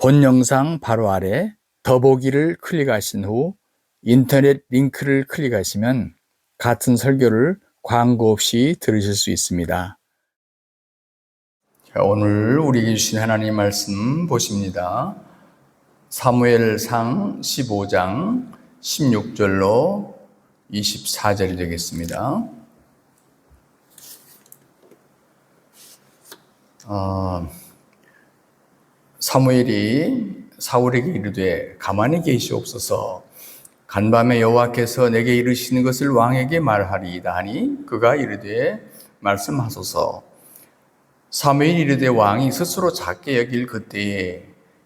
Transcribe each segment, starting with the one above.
본 영상 바로 아래 더보기를 클릭하신 후 인터넷 링크를 클릭하시면 같은 설교를 광고 없이 들으실 수 있습니다. 자, 오늘 우리에게 주신 하나님 말씀 보십니다. 사무엘상 15장 16절로 24절이 되겠습니다. 사무엘이 사울에게 이르되 가만히 계시옵소서. 간밤에 여호와께서 내게 이르시는 것을 왕에게 말하리이다 하니 그가 이르되 말씀하소서. 사무엘이 이르되 왕이 스스로 작게 여길 그때에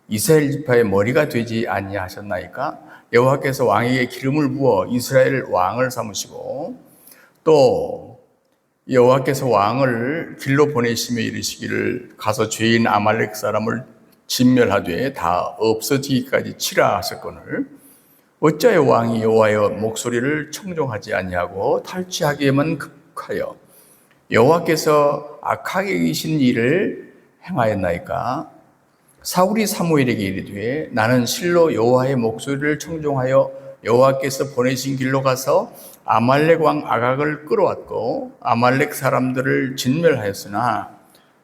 이스라엘 지파의 머리가 되지 아니하셨나이까? 여호와께서 왕에게 기름을 부어 이스라엘 왕을 삼으시고 또 여호와께서 왕을 길로 보내시며 이르시기를 가서 죄인 아말렉 사람을 진멸하되 다 없어지기까지 치라 하셨거늘 어찌하여 왕이 여호와의 목소리를 청종하지 아니하고 탈취하기에만 급하여 여호와께서 악하게 여기신 일을 행하였나이까? 사울이 사무엘에게 이르되 나는 실로 여호와의 목소리를 청종하여 여호와께서 보내신 길로 가서 아말렉 왕 아각을 끌어왔고 아말렉 사람들을 진멸하였으나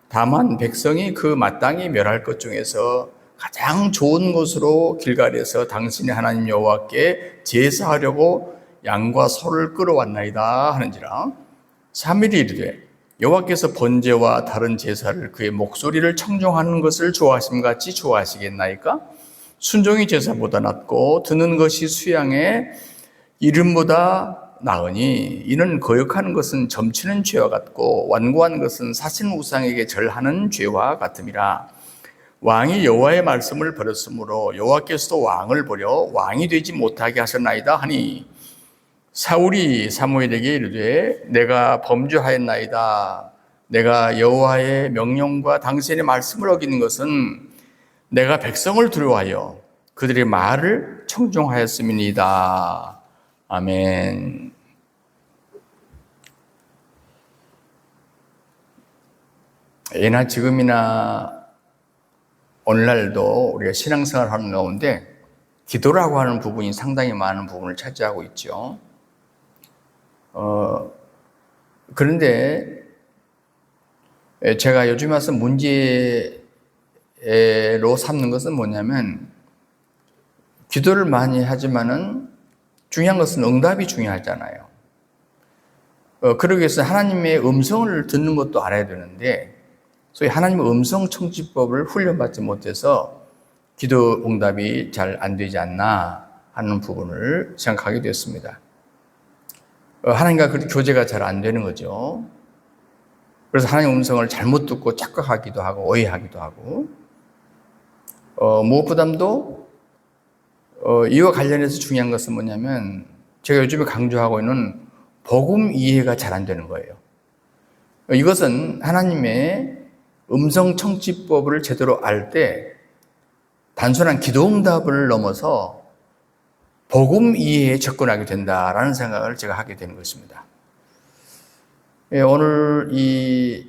다만 백성이 그 마땅히 멸할 것 중에서 가장 좋은 곳으로 길갈에서 당신의 하나님 여호와께 제사하려고 양과 소를 끌어왔나이다 하는지라. 사무엘이 이르되 여호와께서 번제와 다른 제사를 그의 목소리를 청종하는 것을 좋아하심 같이 좋아하시겠나이까? 순종이 제사보다 낫고 듣는 것이 수양의 이름보다 나으니 이는 거역하는 것은 점치는 죄와 같고 완고한 것은 사신 우상에게 절하는 죄와 같음이라. 왕이 여호와의 말씀을 버렸으므로 여호와께서도 왕을 버려 왕이 되지 못하게 하셨나이다 하니 사울이 사무엘에게 이르되 내가 범죄하였나이다. 내가 여호와의 명령과 당신의 말씀을 어기는 것은 내가 백성을 두려워하여 그들의 말을 청종하였음이니이다. 아멘. 예나 지금이나 오늘날도 우리가 신앙생활을 하는 가운데 기도라고 하는 부분이 상당히 많은 부분을 차지하고 있죠. 그런데 제가 요즘 와서 문제로 삼는 것은 뭐냐면 기도를 많이 하지만은 중요한 것은 응답이 중요하잖아요. 그러기 위해서 하나님의 음성을 듣는 것도 알아야 되는데 소위 하나님의 음성 청지법을 훈련받지 못해서 기도 응답이 잘 안 되지 않나 하는 부분을 생각하게 됐습니다. 하나님과 그 교제가 잘 안 되는 거죠. 그래서 하나님의 음성을 잘못 듣고 착각하기도 하고 오해하기도 하고 무엇보다도 이와 관련해서 중요한 것은 뭐냐면 제가 요즘에 강조하고 있는 복음 이해가 잘 안 되는 거예요. 이것은 하나님의 음성 청지법을 제대로 알 때 단순한 기도응답을 넘어서 복음 이해에 접근하게 된다라는 생각을 제가 하게 되는 것입니다. 오늘 이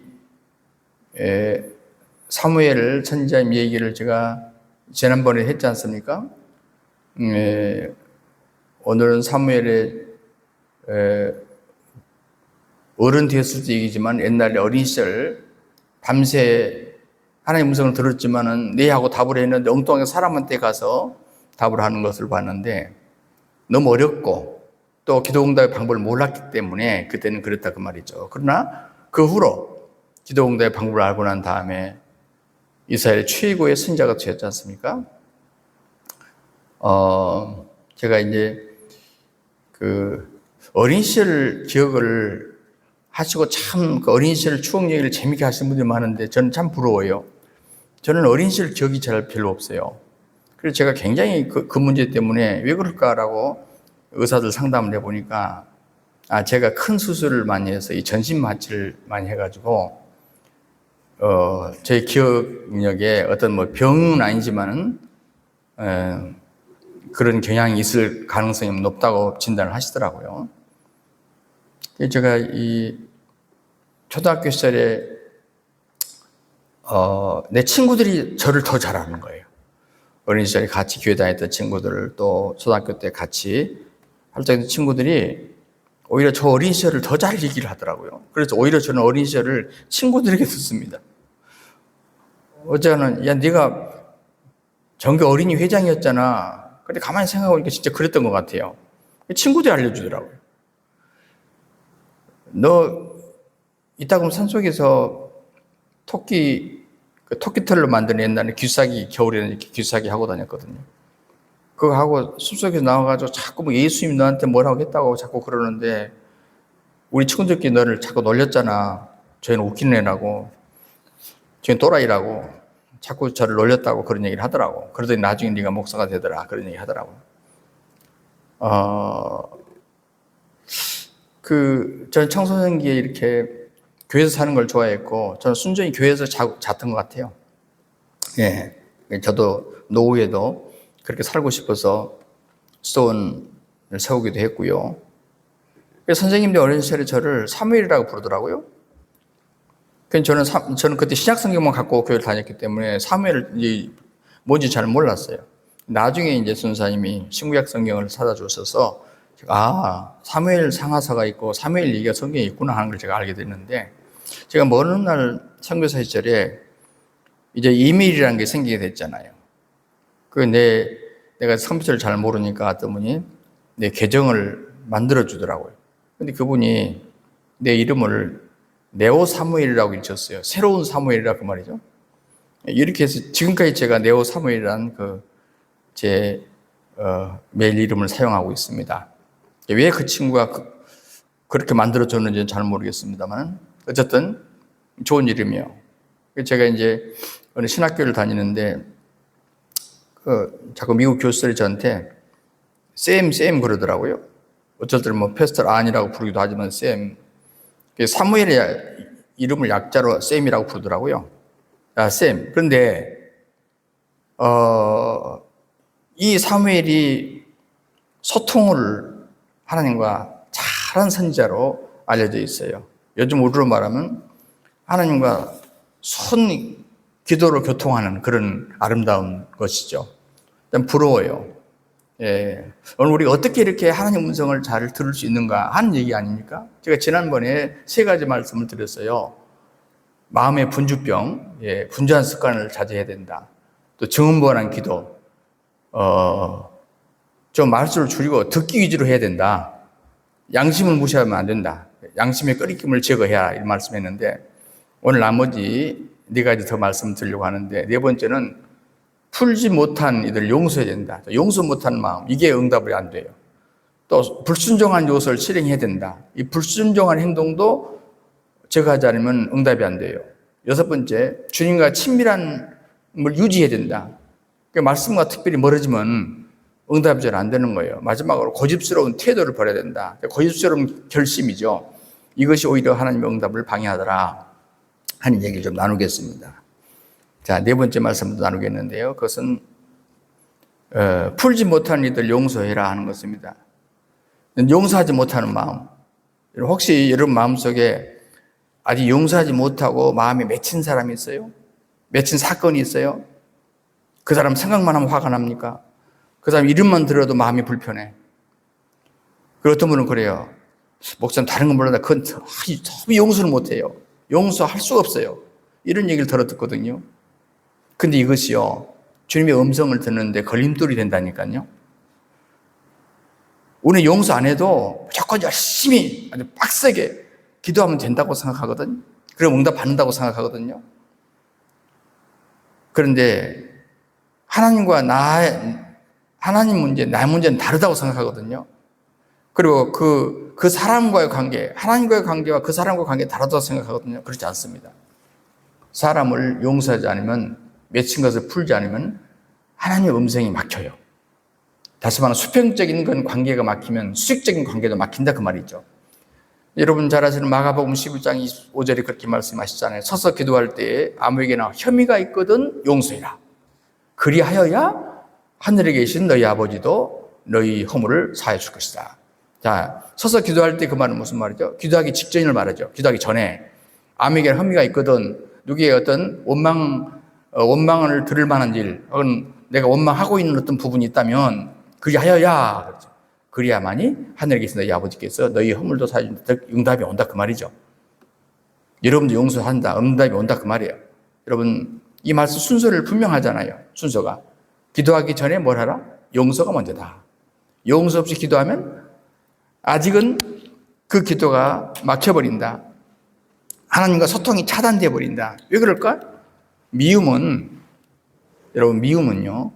사무엘 선지자의 얘기를 제가 지난번에 했지 않습니까? 오늘은 사무엘의 어른 됐을 때 얘기지만 옛날에 어린 시절 밤새 하나님의 음성을 들었지만은 네 하고 답을 했는데 엉뚱하게 사람한테 가서 답을 하는 것을 봤는데 너무 어렵고 또 기도응답의 방법을 몰랐기 때문에 그때는 그랬다 그 말이죠. 그러나 그 후로 기도응답의 방법을 알고 난 다음에 이스라엘 최고의 선지자가 되었지 않습니까? 제가 이제 그 어린 시절 기억을 하시고 참 그 어린 시절 추억 얘기를 재밌게 하시는 분들이 많은데 저는 참 부러워요. 저는 어린 시절 기억이 잘 별로 없어요. 그래서 제가 굉장히 그 문제 때문에 왜 그럴까라고 의사들 상담을 해보니까 제가 큰 수술을 많이 해서 이 전신 마취를 많이 해가지고 제 기억력에 어떤 뭐 병은 아니지만은 그런 경향이 있을 가능성이 높다고 진단을 하시더라고요. 제가 이 초등학교 시절에 내 친구들이 저를 더 잘 아는 거예요. 어린 시절에 같이 교회 다녔던 친구들, 또 초등학교 때 같이 활동했던 친구들이 오히려 저 어린 시절을 더 잘 얘기를 하더라고요. 그래서 오히려 저는 어린 시절을 친구들에게 듣습니다. 어제는 야 네가 전교 어린이 회장이었잖아. 근데 가만히 생각해보니까 진짜 그랬던 것 같아요. 친구들이 알려주더라고요. 너 이따 그럼 산속에서 토끼털로 만든 옛날에 귀싸기, 겨울에는 이렇게 귀싸기 하고 다녔거든요. 그거 하고 숲속에서 나와가지고 자꾸 뭐 예수님 너한테 뭐라고 했다고 자꾸 그러는데 우리 친구들끼리 너를 자꾸 놀렸잖아. 저희는 웃기는 애라고. 저희는 또라이라고. 자꾸 저를 놀렸다고 그런 얘기를 하더라고. 그러더니 나중에 네가 목사가 되더라. 그런 얘기 하더라고. 저는 청소년기에 이렇게 교회에서 사는 걸 좋아했고, 저는 순전히 교회에서 잤던 것 같아요. 예. 저도 노후에도 그렇게 살고 싶어서 수도원을 세우기도 했고요. 선생님들 어린 시절에 저를 사무엘이라고 부르더라고요. 저는 그때 신약 성경만 갖고 교회를 다녔기 때문에 사무엘이 뭔지 잘 몰랐어요. 나중에 이제 선사님이 신구약 성경을 사다 주셔서 제가 사무엘 상하사가 있고 사무엘 얘기가 성경에 있구나 하는 걸 제가 알게 됐는데, 제가 먼 날 선교사 시절에 이제 이메일이라는 게 생기게 됐잖아요. 내가 컴퓨터를 잘 모르니까 어떤 분이 내 계정을 만들어 주더라고요. 근데 그분이 내 이름을 네오 사무엘이라고 읽었어요. 새로운 사무엘이라고 그 말이죠. 이렇게 해서 지금까지 제가 네오 사무엘이라는 제 메일 이름을 사용하고 있습니다. 왜 그 친구가 그렇게 만들어줬는지는 잘 모르겠습니다만 어쨌든 좋은 이름이에요. 제가 이제 어느 신학교를 다니는데 자꾸 미국 교수들이 저한테 쌤 그러더라고요. 어쩔 때는 뭐 패스터 안이라고 부르기도 하지만 쌤. 사무엘의 이름을 약자로 쌤이라고 부르더라고요. 쌤. 그런데 이 사무엘이 소통을 하나님과 잘한 선지자로 알려져 있어요. 요즘 우리로 말하면 하나님과 손 기도로 교통하는 그런 아름다운 것이죠. 일단 부러워요. 예. 오늘 우리가 어떻게 이렇게 하나님 음성을 잘 들을 수 있는가 하는 얘기 아닙니까? 제가 지난번에 3가지 말씀을 드렸어요. 마음의 분주병, 분주한 습관을 자제해야 된다. 또 정음번한 기도, 좀 말수를 줄이고 듣기 위주로 해야 된다. 양심을 무시하면 안 된다. 양심의 끓임을 제거해야 이런 말씀했는데, 오늘 나머지 4가지 더 말씀드리려고 하는데, 4번째는 풀지 못한 이들을 용서해야 된다. 용서 못한 마음, 이게 응답이 안 돼요. 또 불순종한 요소를 실행해야 된다. 이 불순종한 행동도 제거하지 않으면 응답이 안 돼요. 6번째, 주님과 친밀함을 유지해야 된다. 그러니까 말씀과 특별히 멀어지면 응답이 잘 안 되는 거예요. 마지막으로 고집스러운 태도를 버려야 된다. 고집스러운 결심이죠. 이것이 오히려 하나님의 응답을 방해하더라 하는 얘기를 좀 나누겠습니다. 자, 4번째 말씀도 나누겠는데요. 그것은 풀지 못한 이들 용서해라 하는 것입니다. 용서하지 못하는 마음. 혹시 여러분 마음속에 아직 용서하지 못하고 마음에 맺힌 사람이 있어요? 맺힌 사건이 있어요? 그 사람 생각만 하면 화가 납니까? 그 사람 이름만 들어도 마음이 불편해. 그리고 어떤 분은 그래요. 목사님 다른 건 몰라도 그건 너무 용서를 못해요. 용서할 수가 없어요. 이런 얘기를 들었거든요. 근데 이것이요, 주님의 음성을 듣는데 걸림돌이 된다니까요. 오늘 용서 안 해도 무조건 열심히 아주 빡세게 기도하면 된다고 생각하거든요. 그럼 응답 받는다고 생각하거든요. 그런데 하나님 문제, 나의 문제는 다르다고 생각하거든요. 그리고 그 사람과의 관계, 하나님과의 관계와 그 사람과의 관계가 다르다고 생각하거든요. 그렇지 않습니다. 사람을 용서하지 않으면, 맺힌 것을 풀지 않으면 하나님의 음성이 막혀요. 다시 말하면 수평적인 건 관계가 막히면 수직적인 관계도 막힌다 그 말이죠. 여러분 잘 아시는 마가복음 11장 25절에 그렇게 말씀하시잖아요. 서서 기도할 때에 아무에게나 혐의가 있거든 용서해라. 그리하여야 하늘에 계신 너희 아버지도 너희 허물을 사해 줄 것이다. 자, 서서 기도할 때 그 말은 무슨 말이죠? 기도하기 직전을 말하죠. 기도하기 전에 아무에게나 혐의가 있거든, 누구의 어떤 원망을 들을 만한 일, 혹은 내가 원망하고 있는 어떤 부분이 있다면 그리하여야 그렇죠. 그리야만이 하늘에 계신 너희 아버지께서 너희 허물도 사하신 응답이 온다 그 말이죠. 여러분도 용서한다 응답이 온다 그 말이에요. 여러분 이 말씀 순서를 분명하잖아요. 순서가 기도하기 전에 뭘 하라? 용서가 먼저다. 용서 없이 기도하면 아직은 그 기도가 막혀버린다. 하나님과 소통이 차단되어 버린다. 왜 그럴까? 미움은 여러분 미움은요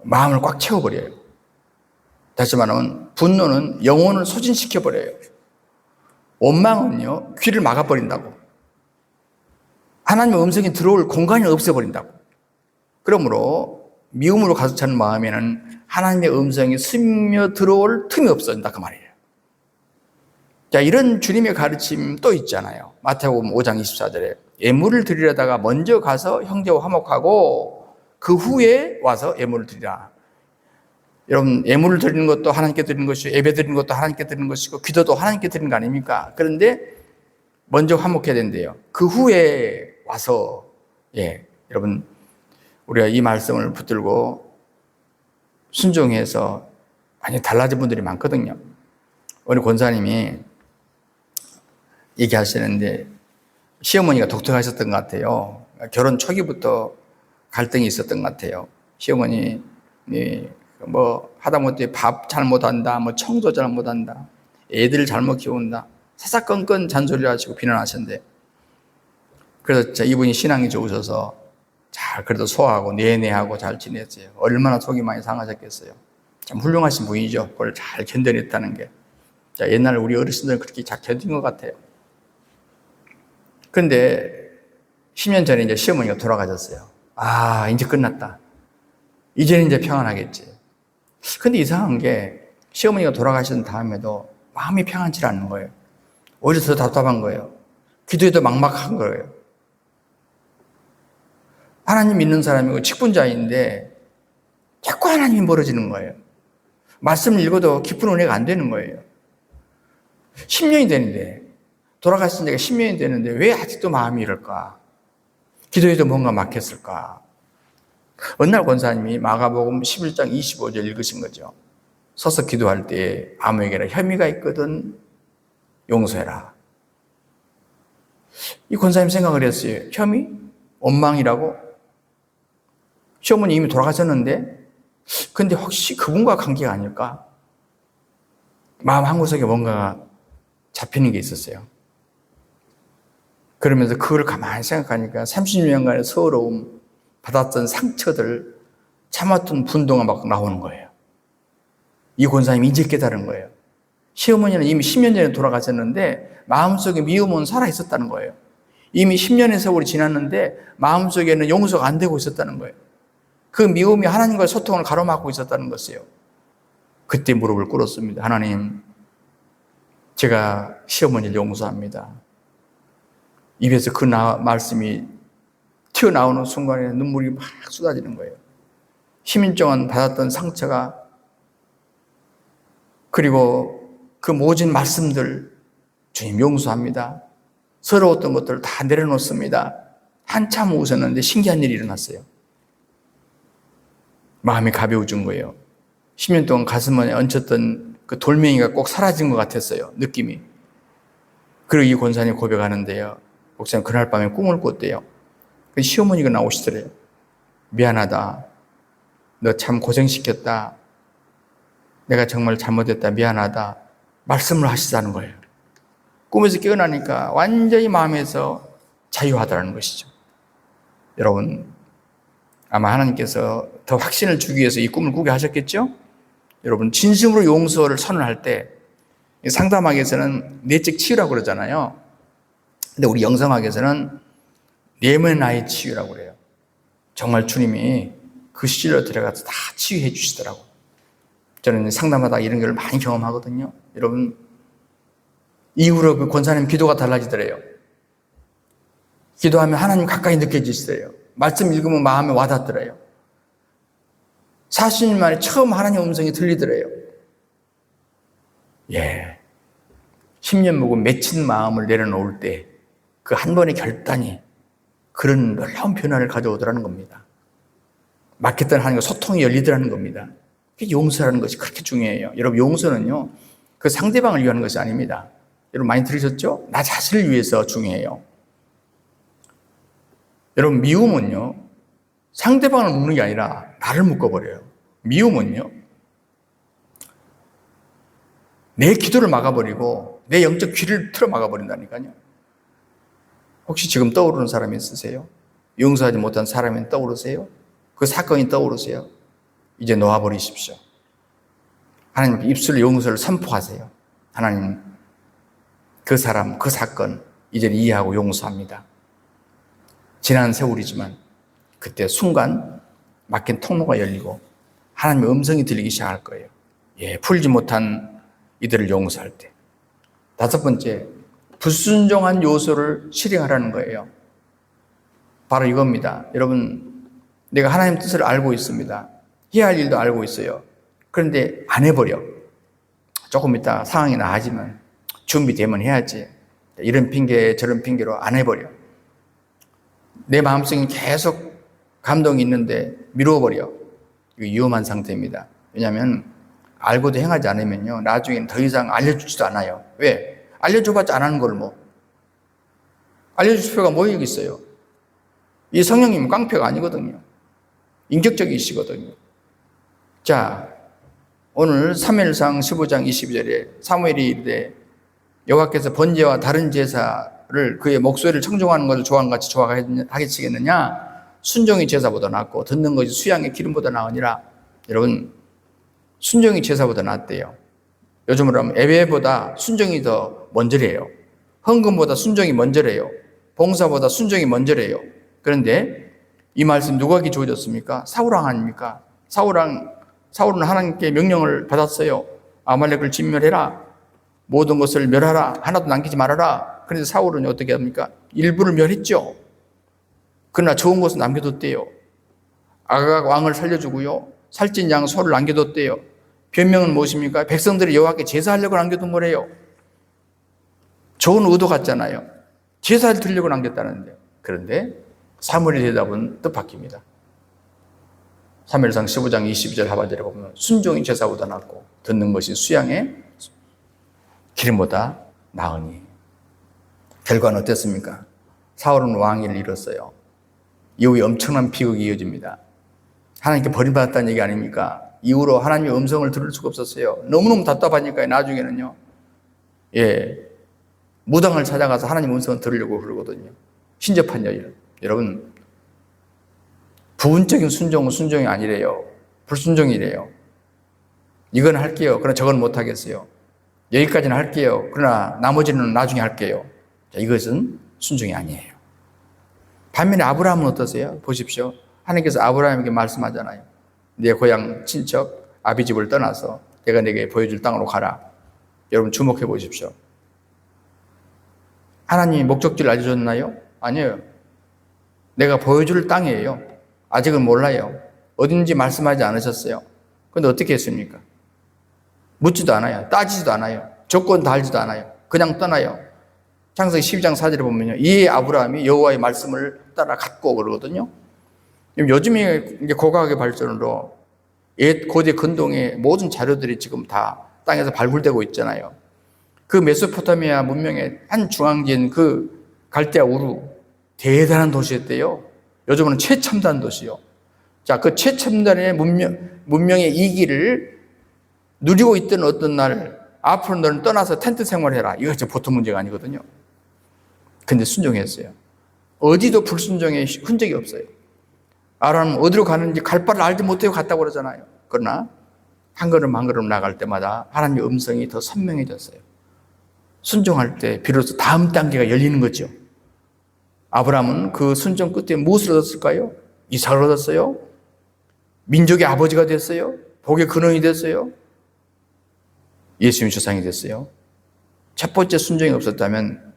마음을 꽉 채워버려요. 다시 말하면 분노는 영혼을 소진시켜버려요. 원망은요 귀를 막아버린다고. 하나님의 음성이 들어올 공간이 없애버린다고. 그러므로 미움으로 가득 찬 마음에는 하나님의 음성이 스며 들어올 틈이 없어진다 그 말이에요. 자, 이런 주님의 가르침 또 있잖아요. 마태복음 5장 24절에 예물을 드리려다가 먼저 가서 형제와 화목하고 그 후에 와서 예물을 드리라. 여러분 예물을 드리는 것도 하나님께 드리는 것이고 예배 드리는 것도 하나님께 드리는 것이고 기도도 하나님께 드리는 거 아닙니까? 그런데 먼저 화목해야 된대요. 그 후에 와서 여러분 우리가 이 말씀을 붙들고 순종해서 많이 달라진 분들이 많거든요. 우리 권사님이 얘기하시는데 시어머니가 독특하셨던 것 같아요. 결혼 초기부터 갈등이 있었던 것 같아요. 시어머니 뭐 하다못해 밥 잘못한다, 뭐 청소 잘못한다, 애들 잘못 키운다, 사사건건 잔소리를 하시고 비난하셨는데 그래서 이분이 신앙이 좋으셔서 잘 그래도 소화하고 내내하고 잘 지냈어요. 얼마나 속이 많이 상하셨겠어요. 참 훌륭하신 분이죠. 그걸 잘 견뎌냈다는 게. 자, 옛날 우리 어르신들은 그렇게 잘 견딘 것 같아요. 그런데 10년 전에 이제 시어머니가 돌아가셨어요. 아, 이제 끝났다. 이제는 이제 평안하겠지. 근데 이상한 게 시어머니가 돌아가신 다음에도 마음이 평안치 않은 거예요. 오히려 더 답답한 거예요. 기도에도 막막한 거예요. 하나님 믿는 사람이고 직분자인데 자꾸 하나님이 멀어지는 거예요. 말씀을 읽어도 깊은 은혜가 안 되는 거예요. 10년이 되는데 돌아가신 지가 10년이 되는데 왜 아직도 마음이 이럴까? 기도에도 뭔가 막혔을까? 어느 날 권사님이 마가복음 11장 25절 읽으신 거죠. 서서 기도할 때 아무에게나 혐의가 있거든 용서해라. 이 권사님 생각을 했어요. 혐의? 원망이라고? 시어머니 이미 돌아가셨는데 근데 혹시 그분과 관계가 아닐까? 마음 한구석에 뭔가 잡히는 게 있었어요. 그러면서 그걸 가만히 생각하니까 30년간의 서러움, 받았던 상처들, 참았던 분노가 막 나오는 거예요. 이 권사님이 이제 깨달은 거예요. 시어머니는 이미 10년 전에 돌아가셨는데 마음속에 미움은 살아있었다는 거예요. 이미 10년의 세월이 지났는데 마음속에는 용서가 안 되고 있었다는 거예요. 그 미움이 하나님과의 소통을 가로막고 있었다는 것이에요. 그때 무릎을 꿇었습니다. 하나님, 제가 시어머니를 용서합니다. 입에서 그 말씀이 튀어나오는 순간에 눈물이 막 쏟아지는 거예요. 10년 동안 받았던 상처가 그리고 그 모진 말씀들 주님 용서합니다. 서러웠던 것들을 다 내려놓습니다. 한참 웃었는데 신기한 일이 일어났어요. 마음이 가벼워진 거예요. 10년 동안 가슴에 얹혔던 그 돌멩이가 꼭 사라진 것 같았어요. 느낌이. 그리고 이 권사님 고백하는데요. 목사님 그날 밤에 꿈을 꿨대요. 그 시어머니가 나오시더래요. 미안하다. 너 참 고생시켰다. 내가 정말 잘못했다. 미안하다. 말씀을 하시자는 거예요. 꿈에서 깨어나니까 완전히 마음에서 자유하다는 것이죠. 여러분, 아마 하나님께서 더 확신을 주기 위해서 이 꿈을 꾸게 하셨겠죠? 여러분, 진심으로 용서를 선언할 때 상담학에서는 내적 치유라고 그러잖아요. 근데 우리 영성학에서는 내면의 나의 치유라고 그래요. 정말 주님이 그 시절로 들어가서 다 치유해 주시더라고. 저는 상담하다 이런 걸 많이 경험하거든요. 여러분, 이후로 그 권사님 기도가 달라지더래요. 기도하면 하나님 가까이 느껴지시더래요. 말씀 읽으면 마음에 와닿더래요. 40년 만에 처음 하나님 음성이 들리더래요. 10년 묵은 맺힌 마음을 내려놓을 때 그 한 번의 결단이 그런 놀라운 변화를 가져오더라는 겁니다. 맡겼던 하나님과 소통이 열리더라는 겁니다. 용서라는 것이 그렇게 중요해요. 여러분, 용서는요, 그 상대방을 위한 것이 아닙니다. 여러분 많이 들으셨죠? 나 자신을 위해서 중요해요. 여러분, 미움은요, 상대방을 묶는 게 아니라 나를 묶어버려요. 미움은요, 내 기도를 막아버리고 내 영적 귀를 틀어 막아버린다니까요. 혹시 지금 떠오르는 사람이 있으세요? 용서하지 못한 사람이 떠오르세요? 그 사건이 떠오르세요? 이제 놓아버리십시오. 하나님 입술로 용서를 선포하세요. 하나님, 그 사람, 그 사건 이제는 이해하고 용서합니다. 지난 세월이지만 그때 순간 막힌 통로가 열리고 하나님의 음성이 들리기 시작할 거예요. 풀지 못한 이들을 용서할 때. 다섯 번째, 불순종한 요소를 실행하라는 거예요. 바로 이겁니다. 여러분, 내가 하나님 뜻을 알고 있습니다. 해야 할 일도 알고 있어요. 그런데 안 해버려. 조금 있다 상황이 나아지면 준비되면 해야지. 이런 핑계 저런 핑계로 안 해버려. 내 마음속에 계속 감동이 있는데 미뤄버려. 이거 위험한 상태입니다. 왜냐하면 알고도 행하지 않으면요, 나중에는 더 이상 알려주지도 않아요. 왜? 알려줘봤자 안 하는 걸 뭐. 알려줄 필요가 뭐 여기 있어요. 이 성령님은 깡패가 아니거든요. 인격적이시거든요. 자, 오늘 사무엘상 15장 22절에 사무엘이 이르되 여호와께서 번제와 다른 제사를 그의 목소리를 청종하는 것을 조항 같이 좋아하겠느냐? 순종이 제사보다 낫고 듣는 것이 수양의 기름보다 나으니라. 여러분, 순종이 제사보다 낫대요. 요즘으로 하면 예배보다 순종이 더 먼저래요. 헌금보다 순종이 먼저래요. 봉사보다 순종이 먼저래요. 그런데 이 말씀 누구에게 주어졌습니까? 사울왕 아닙니까? 사울은 하나님께 명령을 받았어요. 아말렉을 진멸해라. 모든 것을 멸하라. 하나도 남기지 말아라. 그런데 사울은 어떻게 합니까? 일부를 멸했죠. 그러나 좋은 것은 남겨뒀대요. 아각 왕을 살려주고요. 살찐 양 소를 남겨뒀대요. 변명은 무엇입니까? 백성들이 여호와께 제사하려고 남겨둔 거래요. 좋은 의도 같잖아요. 제사를 드리려고 남겼다는데요. 그런데 사무엘의 대답은 뜻밖입니다. 사무엘상 15장 22절 하반절에 보면 순종이 제사보다 낫고 듣는 것이 수양의 기름보다 나으니. 결과는 어땠습니까? 사울은 왕위를 잃었어요. 이후에 엄청난 비극이 이어집니다. 하나님께 버림받았다는 얘기 아닙니까? 이후로 하나님의 음성을 들을 수가 없었어요. 너무너무 답답하니까 나중에는요, 무당을 찾아가서 하나님 음성을 들으려고 그러거든요. 신접한 여인. 여러분, 부분적인 순종은 순종이 아니래요. 불순종이래요. 이건 할게요. 그러나 저건 못하겠어요. 여기까지는 할게요. 그러나 나머지는 나중에 할게요. 자, 이것은 순종이 아니에요. 반면에 아브라함은 어떠세요? 보십시오. 하나님께서 아브라함에게 말씀하잖아요. 내 고향 친척 아비집을 떠나서 내가 내게 보여줄 땅으로 가라. 여러분 주목해 보십시오. 하나님이 목적지를 알려줬나요? 아니에요. 내가 보여줄 땅이에요. 아직은 몰라요. 어딘지 말씀하지 않으셨어요. 그런데 어떻게 했습니까? 묻지도 않아요. 따지지도 않아요. 조건 달지도 않아요. 그냥 떠나요. 창세기 12장 4절에 보면요, 이 아브라함이 여호와의 말씀을 따라 갔고 그러거든요. 요즘에 이제 고고학의 발전으로 옛 고대 근동의 모든 자료들이 지금 다 땅에서 발굴되고 있잖아요. 그 메소포타미아 문명의 한 중앙지인 그 갈대아 우루, 대단한 도시였대요. 요즘은 최첨단 도시요. 자, 그 최첨단의 문명의 이기를 누리고 있던 어떤 날, 앞으로 너는 떠나서 텐트 생활해라. 이거 진짜 보통 문제가 아니거든요. 근데 순종했어요. 어디도 불순종의 흔적이 없어요. 아브라함은 어디로 가는지 갈 바를 알지 못하고 갔다고 그러잖아요. 그러나 한 걸음 한 걸음 나갈 때마다 하나님의 음성이 더 선명해졌어요. 순종할 때 비로소 다음 단계가 열리는 거죠. 아브라함은 그 순종 끝에 무엇을 얻었을까요? 이삭을 얻었어요. 민족의 아버지가 됐어요. 복의 근원이 됐어요. 예수님의 조상이 됐어요. 첫 번째 순종이 없었다면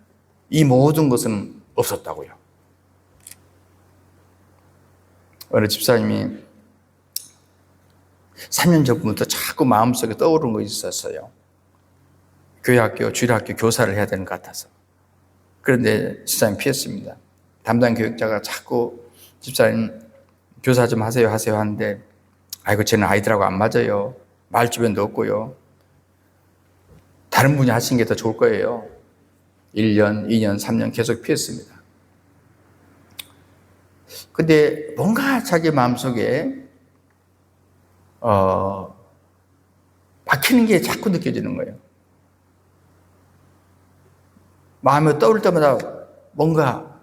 이 모든 것은 없었다고요. 어느 집사님이 3년 전부터 자꾸 마음속에 떠오르는 것이 있었어요. 교회학교, 주일학교 교사를 해야 되는 것 같아서. 그런데 집사님 피했습니다. 담당 교육자가 자꾸 집사님 교사 좀 하세요 하는데, 아이고 저는 아이들하고 안 맞아요. 말 주변도 없고요. 다른 분이 하시는 게 더 좋을 거예요. 1년, 2년, 3년 계속 피했습니다. 근데 뭔가 자기 마음속에 박히는 게 자꾸 느껴지는 거예요. 마음에 떠올 때마다 뭔가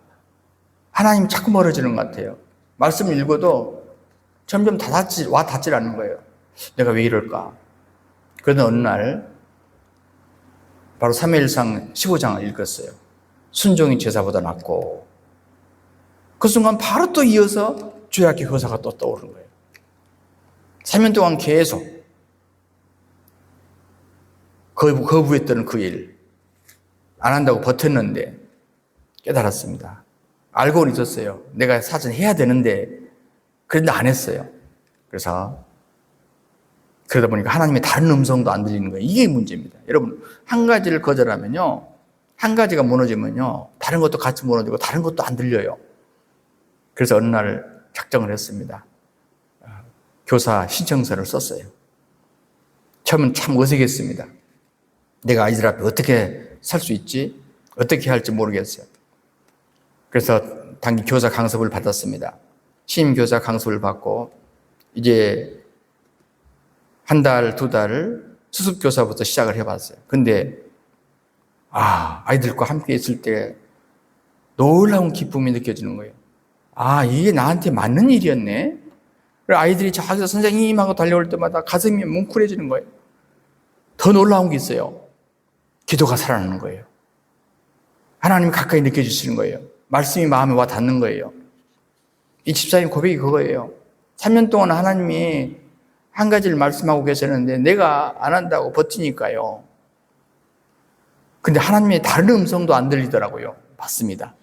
하나님이 자꾸 멀어지는 것 같아요. 말씀을 읽어도 점점 닿질 않는 거예요. 내가 왜 이럴까? 그러던 어느 날 바로 사무엘상 15장을 읽었어요. 순종이 제사보다 낫고, 그 순간 바로 또 이어서 죄악의 교사가 또 떠오르는 거예요. 3년 동안 계속 거부했던 그 일 안 한다고 버텼는데 깨달았습니다. 알고는 있었어요. 내가 사실 해야 되는데 그런데 안 했어요. 그래서 그러다 보니까 하나님의 다른 음성도 안 들리는 거예요. 이게 문제입니다. 여러분, 한 가지를 거절하면요, 한 가지가 무너지면요, 다른 것도 같이 무너지고 다른 것도 안 들려요. 그래서 어느 날 작정을 했습니다. 교사 신청서를 썼어요. 처음엔 참 어색했습니다. 내가 아이들 앞에 어떻게 살 수 있지? 어떻게 할지 모르겠어요. 그래서 단기 교사 강습을 받았습니다. 신임 교사 강습을 받고 이제 한 달, 두 달을 수습 교사부터 시작을 해봤어요. 근데 아이들과 함께 있을 때 놀라운 기쁨이 느껴지는 거예요. 이게 나한테 맞는 일이었네. 그리고 아이들이 저기서 선생님하고 달려올 때마다 가슴이 뭉클해지는 거예요. 더 놀라운 게 있어요. 기도가 살아나는 거예요. 하나님이 가까이 느껴지시는 거예요. 말씀이 마음에 와 닿는 거예요. 이 집사님 고백이 그거예요. 3년 동안 하나님이 한 가지를 말씀하고 계셨는데 내가 안 한다고 버티니까요. 근데 하나님의 다른 음성도 안 들리더라고요. 맞습니다.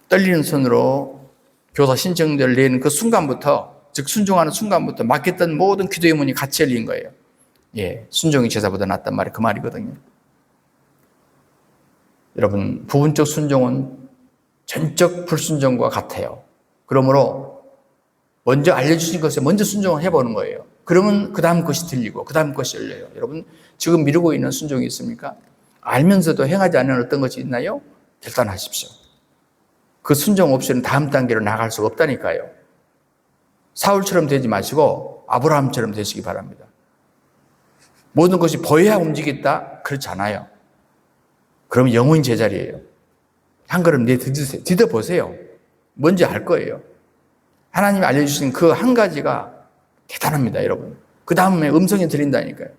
떨리는 손으로 교사 신청서를 내는 그 순간부터, 즉 순종하는 순간부터 막혔던 모든 기도의 문이 같이 열린 거예요. 순종이 제사보다 낫단 말이 그 말이거든요. 여러분, 부분적 순종은 전적 불순종과 같아요. 그러므로 먼저 알려주신 것에 먼저 순종을 해보는 거예요. 그러면 그 다음 것이 들리고 그 다음 것이 열려요. 여러분, 지금 미루고 있는 순종이 있습니까? 알면서도 행하지 않는 어떤 것이 있나요? 결단하십시오. 그 순종 없이는 다음 단계로 나갈 수가 없다니까요. 사울처럼 되지 마시고 아브라함처럼 되시기 바랍니다. 모든 것이 보여야 움직였다? 그렇지 않아요. 그럼 영혼이 제자리예요. 한 걸음 디뎌보세요. 뭔지 알 거예요. 하나님이 알려주신 그 한 가지가 대단합니다, 여러분. 그 다음에 음성이 들린다니까요.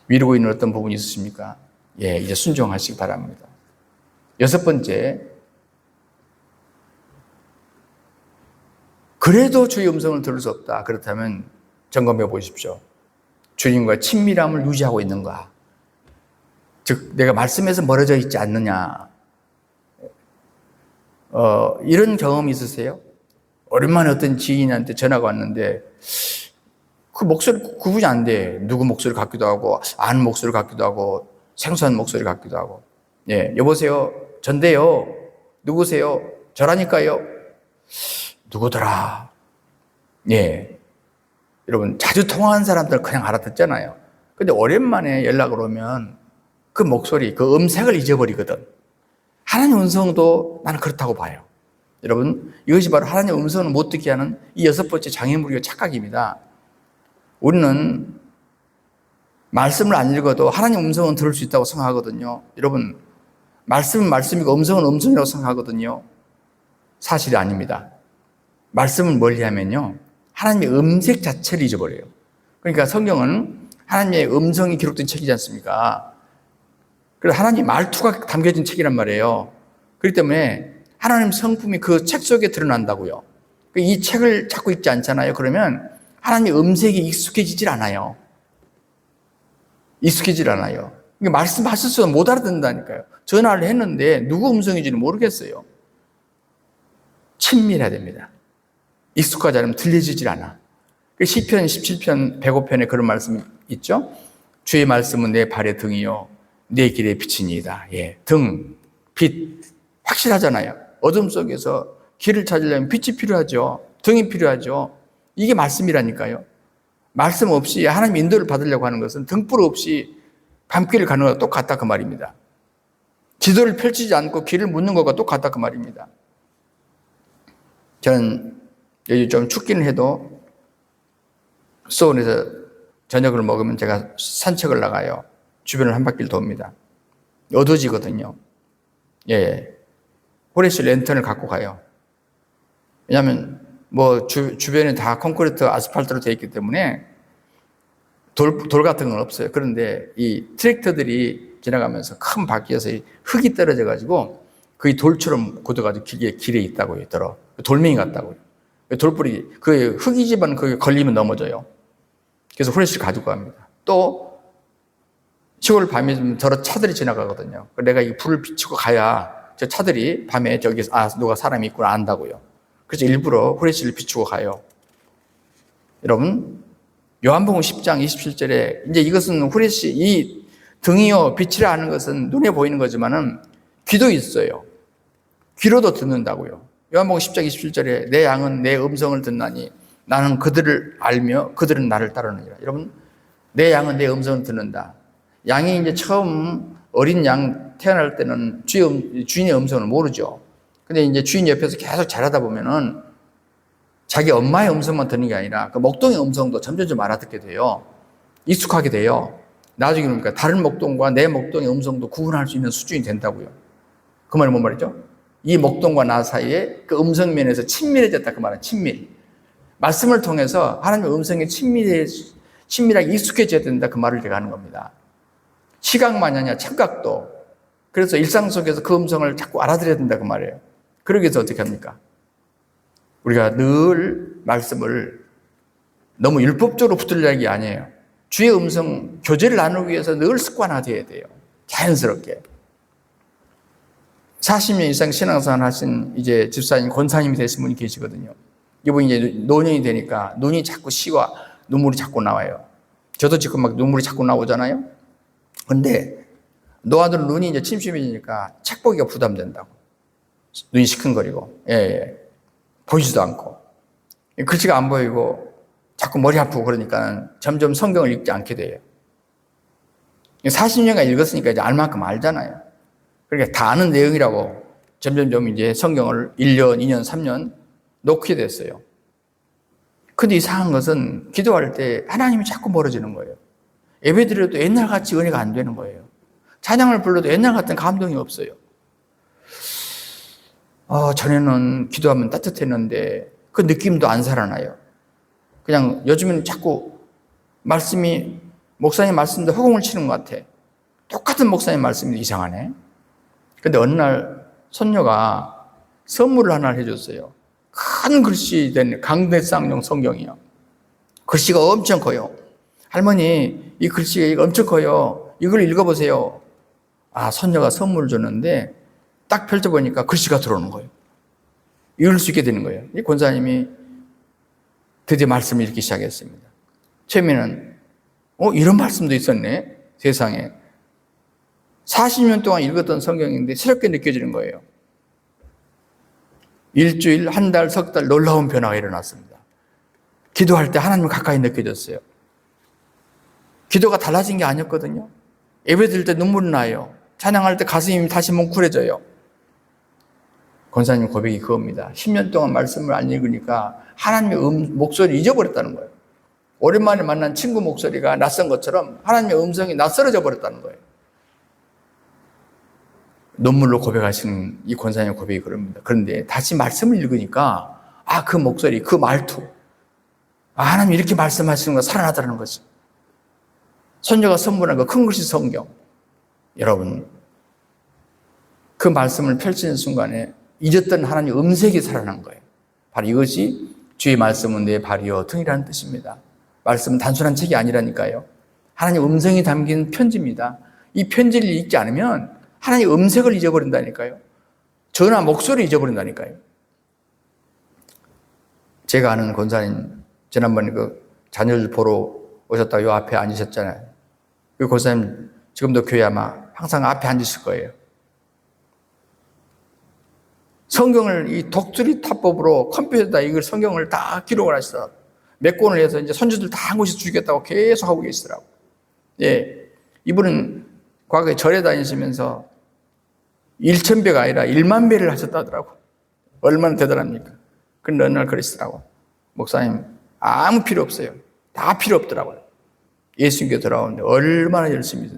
미루고 있는 어떤 부분이 있으십니까? 이제 순종하시기 바랍니다. 6번째, 그래도 주의 음성을 들을 수 없다. 그렇다면 점검해 보십시오. 주님과 친밀함을 유지하고 있는가? 즉, 내가 말씀에서 멀어져 있지 않느냐? 이런 경험이 있으세요? 오랜만에 어떤 지인한테 전화가 왔는데 그 목소리 구분이 안 돼. 누구 목소리 같기도 하고 아는 목소리 같기도 하고 생소한 목소리 같기도 하고. 여보세요? 전데요? 누구세요? 저라니까요? 누구더라? 여러분, 자주 통화한 사람들은 그냥 알아듣잖아요. 근데 오랜만에 연락을 오면 그 목소리, 그 음색을 잊어버리거든. 하나님의 음성도 나는 그렇다고 봐요. 여러분, 이것이 바로 하나님의 음성을 못 듣게 하는 이 6번째 장애물이고 착각입니다. 우리는 말씀을 안 읽어도 하나님의 음성은 들을 수 있다고 생각하거든요. 여러분, 말씀은 말씀이고 음성은 음성이라고 생각하거든요. 사실이 아닙니다. 말씀을 멀리하면요, 하나님의 음색 자체를 잊어버려요. 그러니까 성경은 하나님의 음성이 기록된 책이지 않습니까? 그래서 하나님 말투가 담겨진 책이란 말이에요. 그렇기 때문에 하나님 성품이 그 책 속에 드러난다고요. 이 책을 자꾸 읽지 않잖아요. 그러면 하나님의 음색이 익숙해지질 않아요. 익숙해지질 않아요. 말씀하셔서 못 알아듣는다니까요. 전화를 했는데 누구 음성인지는 모르겠어요. 친밀해야 됩니다. 익숙하지 않으면 들려지질 않아. 시편 17편 105편에 그런 말씀이 있죠. 주의 말씀은 내 발의 등이요 내 길의 빛이니이다. 등, 빛 확실하잖아요. 어둠 속에서 길을 찾으려면 빛이 필요하죠. 등이 필요하죠. 이게 말씀이라니까요. 말씀 없이 하나님 인도를 받으려고 하는 것은 등불 없이 밤길을 가는 것과 똑같다 그 말입니다. 지도를 펼치지 않고 길을 묻는 것과 똑같다 그 말입니다. 저는 요즘 좀 춥기는 해도 수원에서 저녁을 먹으면 제가 산책을 나가요. 주변을 한 바퀴를 돕니다. 어두워지거든요. 예. 후레쉬 랜턴을 갖고 가요. 왜냐하면 주변에 다 콘크리트 아스팔트로 되어 있기 때문에 돌 같은 건 없어요. 그런데 이 트랙터들이 지나가면서 큰 바퀴에서 흙이 떨어져 가지고 거의 돌처럼 굳어가지고 길에 있다고요. 돌멩이 같다고요. 돌뿌리 그 흙이지만 그게 걸리면 넘어져요. 그래서 후레쉬를 가지고 갑니다. 또 시골 밤에 좀 저런 차들이 지나가거든요. 내가 이 불을 비추고 가야 저 차들이 밤에 저기 누가 사람이 있구나 안다고요. 그래서 일부러 후레쉬를 비추고 가요. 여러분 요한복음 10장 27절에 이제 이것은 후레쉬 이 등이요 빛이라 하는 것은 눈에 보이는 거지만은 귀도 있어요. 귀로도 듣는다고요. 요한복음 10장 27절에 내 양은 내 음성을 듣나니 나는 그들을 알며 그들은 나를 따르느니라. 여러분 내 양은 내 음성을 듣는다. 양이 이제 처음 어린 양 태어날 때는 주인의 음성을 모르죠. 근데 이제 주인 옆에서 계속 자라다 보면은 자기 엄마의 음성만 듣는 게 아니라 그 목동의 음성도 점점 알아듣게 돼요. 익숙하게 돼요. 나중에 그러니까 다른 목동과 내 목동의 음성도 구분할 수 있는 수준이 된다고요. 그 말은 뭔 말이죠? 이 목동과 나 사이에 그 음성 면에서 친밀해졌다 그 말은 친밀. 말씀을 통해서 하나님의 음성에 친밀하게 익숙해져야 된다 그 말을 제가 하는 겁니다. 시각만이 아니라 청각도. 그래서 일상 속에서 그 음성을 자꾸 알아들여야 된다 그 말이에요. 그러기 위해서 어떻게 합니까? 우리가 늘 말씀을 너무 율법적으로 붙들려는 게 아니에요. 주의 음성 교제를 나누기 위해서 늘 습관화되어야 돼요. 자연스럽게. 40년 이상 신앙생활 하신 이제 집사님, 권사님이 되신 분이 계시거든요. 이분이 이제 노년이 되니까 눈이 자꾸 시와 눈물이 자꾸 나와요. 저도 지금 막 눈물이 자꾸 나오잖아요. 근데 노아들은 눈이 이제 침침해지니까 책 보기가 부담된다고. 눈이 시큰거리고, 보이지도 않고. 글씨가 안 보이고 자꾸 머리 아프고 그러니까 점점 성경을 읽지 않게 돼요. 40년간 읽었으니까 이제 알 만큼 알잖아요. 그러니까 다 아는 내용이라고 점점점 이제 성경을 1년, 2년, 3년 놓게 됐어요. 근데 이상한 것은 기도할 때 하나님이 자꾸 멀어지는 거예요. 예배 드려도 옛날같이 은혜가 안 되는 거예요. 찬양을 불러도 옛날 같은 감동이 없어요. 전에는 기도하면 따뜻했는데 그 느낌도 안 살아나요. 그냥 요즘은 자꾸 목사님 말씀도 허공을 치는 것 같아. 똑같은 목사님 말씀이 이상하네. 근데 어느 날 손녀가 선물을 하나를 해줬어요. 큰 글씨 된 강대상용 성경이요. 글씨가 엄청 커요. 할머니, 이 글씨가 엄청 커요. 이걸 읽어보세요. 손녀가 선물을 줬는데 딱 펼쳐보니까 글씨가 들어오는 거예요. 읽을 수 있게 되는 거예요. 이 권사님이 드디어 말씀을 읽기 시작했습니다. 처음에는 이런 말씀도 있었네. 세상에. 40년 동안 읽었던 성경인데 새롭게 느껴지는 거예요. 일주일, 한 달, 석 달 놀라운 변화가 일어났습니다. 기도할 때 하나님을 가까이 느껴졌어요. 기도가 달라진 게 아니었거든요. 예배 드릴 때 눈물이 나요. 찬양할 때 가슴이 다시 뭉클해져요. 권사님 고백이 그겁니다. 10년 동안 말씀을 안 읽으니까 하나님의 목소리를 잊어버렸다는 거예요. 오랜만에 만난 친구 목소리가 낯선 것처럼 하나님의 음성이 낯설어져 버렸다는 거예요. 눈물로 고백하시는 이 권사님의 고백이 그럽니다. 그런데 다시 말씀을 읽으니까 그 목소리, 그 말투, 하나님 이렇게 말씀하시는 거 살아나더라는 거죠. 손녀가 선물한 그 큰 글씨 성경. 여러분, 그 말씀을 펼치는 순간에 잊었던 하나님의 음색이 살아난 거예요. 바로 이것이 주의 말씀은 내 발이요 등이라는 뜻입니다. 말씀은 단순한 책이 아니라니까요. 하나님의 음성이 담긴 편지입니다. 이 편지를 읽지 않으면 하나님의 음색을 잊어버린다니까요. 전화 목소리를 잊어버린다니까요. 제가 아는 권사님 지난번에 그 자녀들 보러 오셨다가 요 앞에 앉으셨잖아요. 그 권사님 지금도 교회 아마 항상 앞에 앉으실 거예요. 성경을 이 독수리 타법으로 컴퓨터에다 이걸 성경을 다 기록을 하시더라고요. 몇 권을 해서 이제 손주들 다 한 곳에서 주겠다고 계속 하고 계시더라고요. 예. 이분은 과거에 절에 다니시면서 1,000배가 아니라 1만 배를 하셨다더라고요. 얼마나 대단합니까? 근데 어느 날 그러시더라고요. 목사님, 아무 필요 없어요. 다 필요 없더라고요. 예수님께 돌아오는데 얼마나 열심히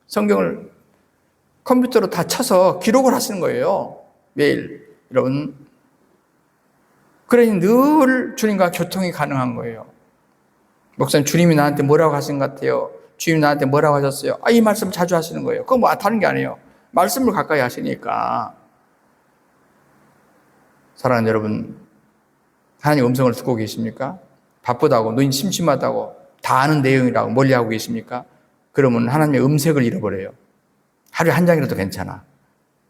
성경을 컴퓨터로 다 쳐서 기록을 하시는 거예요. 매일. 여러분, 그러니 늘 주님과 교통이 가능한 거예요. 목사님, 주님이 나한테 뭐라고 하신 것 같아요? 주님이 나한테 뭐라고 하셨어요? 이 말씀 자주 하시는 거예요. 그건 뭐 다른 게 아니에요. 말씀을 가까이 하시니까. 사랑하는 여러분, 하나님 음성을 듣고 계십니까? 바쁘다고, 눈이 심심하다고, 다 아는 내용이라고 멀리하고 계십니까? 그러면 하나님의 음색을 잃어버려요. 하루에 한 장이라도 괜찮아.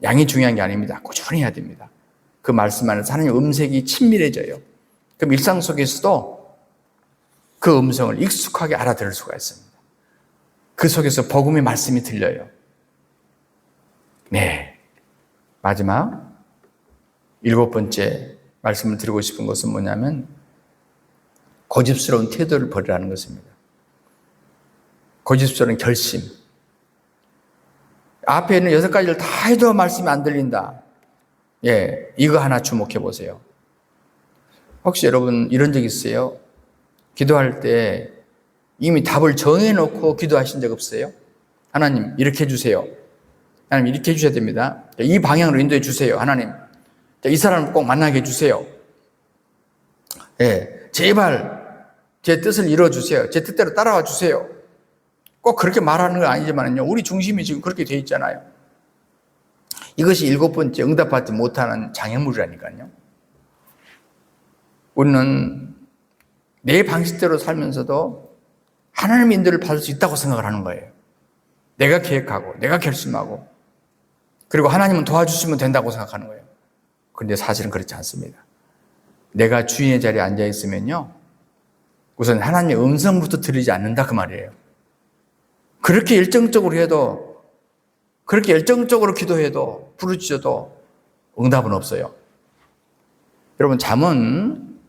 양이 중요한 게 아닙니다. 꾸준히 해야 됩니다. 그 말씀 안에서 하나님의 음색이 친밀해져요. 그럼 일상 속에서도 그 음성을 익숙하게 알아들을 수가 있습니다. 그 속에서 복음의 말씀이 들려요. 네. 마지막 7번째 말씀을 드리고 싶은 것은 뭐냐면 고집스러운 태도를 버리라는 것입니다. 고집스러운 결심. 앞에 있는 6가지를 다 해도 말씀이 안 들린다. 예, 이거 하나 주목해 보세요. 혹시 여러분 이런 적 있어요? 기도할 때 이미 답을 정해놓고 기도하신 적 없어요? 하나님 이렇게 해주세요. 하나님 이렇게 해주셔야 됩니다. 이 방향으로 인도해 주세요. 하나님 이 사람을 꼭 만나게 해주세요. 예, 제발 제 뜻을 이루어주세요. 제 뜻대로 따라와 주세요. 꼭 그렇게 말하는 건 아니지만요. 우리 중심이 지금 그렇게 돼 있잖아요. 이것이 7번째 응답받지 못하는 장애물이라니까요. 우리는 내 방식대로 살면서도 하나님의 인도를 받을 수 있다고 생각을 하는 거예요. 내가 계획하고 내가 결심하고 그리고 하나님은 도와주시면 된다고 생각하는 거예요. 그런데 사실은 그렇지 않습니다. 내가 주인의 자리에 앉아 있으면요. 우선 하나님의 음성부터 들리지 않는다 그 말이에요. 그렇게 열정적으로 해도 그렇게 열정적으로 기도해도 부르짖어도 응답은 없어요. 여러분 잠언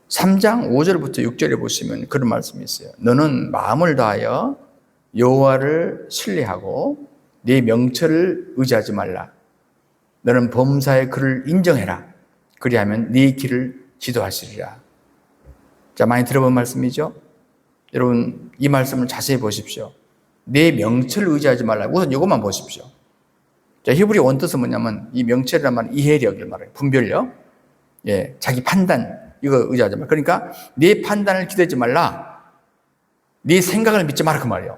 3장 5절부터 6절에 보시면 그런 말씀이 있어요. 너는 마음을 다하여 여호와를 신뢰하고 네 명철을 의지하지 말라. 너는 범사의 그를 인정해라. 그리하면 네 길을 지도하시리라. 자, 많이 들어본 말씀이죠? 여러분 이 말씀을 자세히 보십시오. 내 명철을 의지하지 말라. 우선 이것만 보십시오. 자, 히브리 원뜻은 뭐냐면 이 명철이란 말은 이해력을 말해요. 분별력. 예, 자기 판단 이거 의지하지 말라. 그러니까 내 판단을 기대지 말라. 네 생각을 믿지 마라 그 말이에요.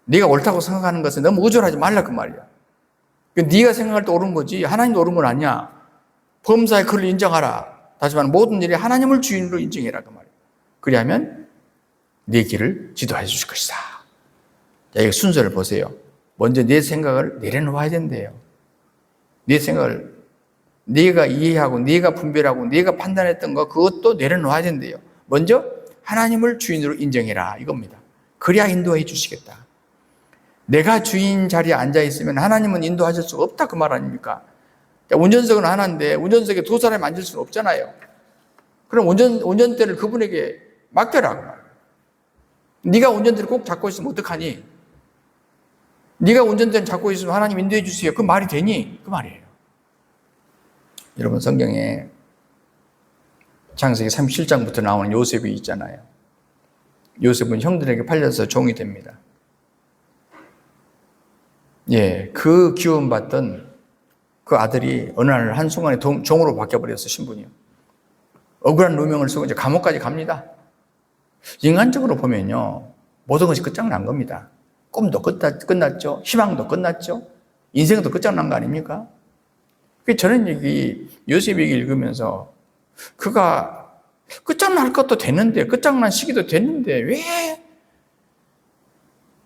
네가 옳다고 생각하는 것은 너무 의존하지 말라 그 말이야. 네가 생각할 때 옳은 거지 하나님도 옳은 건 아니야. 범사의 그를 인정하라. 다시 말하면 모든 일에 하나님을 주인으로 인정해라 그 말이야. 그리하면 네 길을 지도해 주실 것이다. 자, 이 순서를 보세요. 먼저 내 생각을 내려놓아야 된대요. 내 생각을 네가 이해하고 네가 분별하고 네가 판단했던 거 그것도 내려놓아야 된대요. 먼저 하나님을 주인으로 인정해라 이겁니다. 그래야 인도해 주시겠다. 내가 주인 자리에 앉아 있으면 하나님은 인도하실 수 없다 그 말 아닙니까? 운전석은 하나인데 운전석에 두 사람이 앉을 수는 없잖아요. 그럼 운전대를 그분에게 맡겨라. 네가 운전대를 꼭 잡고 있으면 어떡하니? 네가 운전대를 잡고 있으면 하나님 인도해 주세요. 그 말이 되니? 그 말이에요. 여러분 성경에 창세기 37장부터 나오는 요셉이 있잖아요. 요셉은 형들에게 팔려서 종이 됩니다. 예, 그 기원받던 그 아들이 어느 날 한순간에 종으로 바뀌어버렸어, 신분이요. 억울한 누명을 쓰고 이제 감옥까지 갑니다. 인간적으로 보면요, 모든 것이 끝장난 겁니다. 꿈도 끝났죠. 희망도 끝났죠. 인생도 끝장난 거 아닙니까? 저는 요셉 얘기 읽으면서 그가 끝장날 것도 됐는데, 끝장난 시기도 됐는데 왜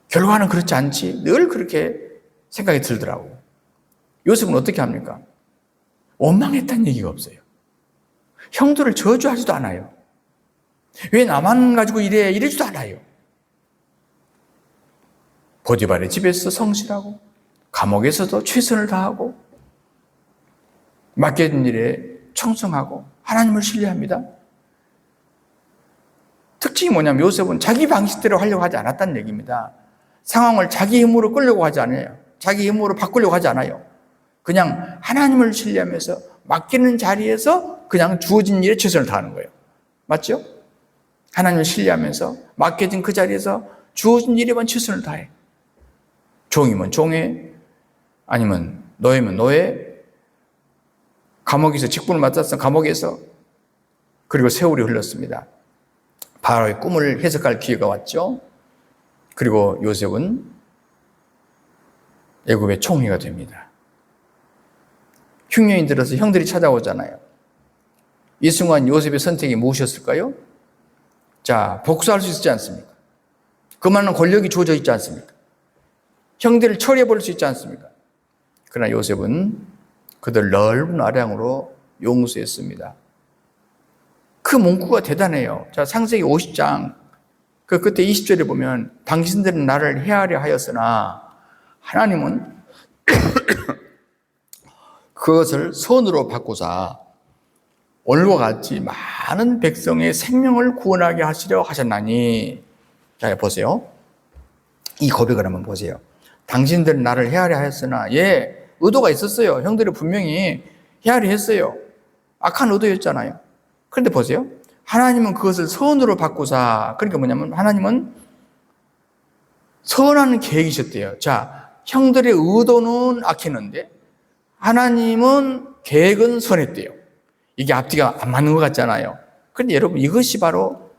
결과는 그렇지 않지? 늘 그렇게 생각이 들더라고요. 요셉은 어떻게 합니까? 원망했다는 얘기가 없어요. 형들을 저주하지도 않아요. 왜 나만 가지고 이래? 이러지도 않아요. 보디발의 집에서 성실하고 감옥에서도 최선을 다하고 맡겨진 일에 충성하고 하나님을 신뢰합니다. 특징이 뭐냐면 요셉은 자기 방식대로 하려고 하지 않았다는 얘기입니다. 상황을 자기 힘으로 끌려고 하지 않아요. 자기 힘으로 바꾸려고 하지 않아요. 그냥 하나님을 신뢰하면서 맡기는 자리에서 그냥 주어진 일에 최선을 다하는 거예요. 맞죠? 하나님을 신뢰하면서 맡겨진 그 자리에서 주어진 일에만 최선을 다해. 종이면 종에, 아니면 노예면 노예, 감옥에서 직분을 맡았던 감옥에서, 그리고 세월이 흘렀습니다. 바로의 꿈을 해석할 기회가 왔죠. 그리고 요셉은 애굽의 총리가 됩니다. 흉년이 들어서 형들이 찾아오잖아요. 이 순간 요셉의 선택이 무엇이었을까요? 자, 복수할 수 있지 않습니까? 그만한 권력이 주어져 있지 않습니까? 형들을 처리해버릴 수 있지 않습니까? 그러나 요셉은 그들 넓은 아량으로 용서했습니다. 그 문구가 대단해요. 자, 창세기 50장 그 끝에 20절에 보면 당신들은 나를 해하려 하였으나 하나님은 그것을 선으로 바꾸사 오늘과 같이 많은 백성의 생명을 구원하게 하시려 하셨나니. 자, 보세요. 이 고백을 한번 보세요. 당신들은 나를 해하려 하였으나, 예, 의도가 있었어요. 형들이 분명히 해하려 했어요. 악한 의도였잖아요. 그런데 보세요. 하나님은 그것을 선으로 바꾸사. 그러니까 뭐냐면 하나님은 선한 계획이셨대요. 자, 형들의 의도는 악했는데 하나님은 계획은 선했대요. 이게 앞뒤가 안 맞는 것 같잖아요. 그런데 여러분, 이것이 바로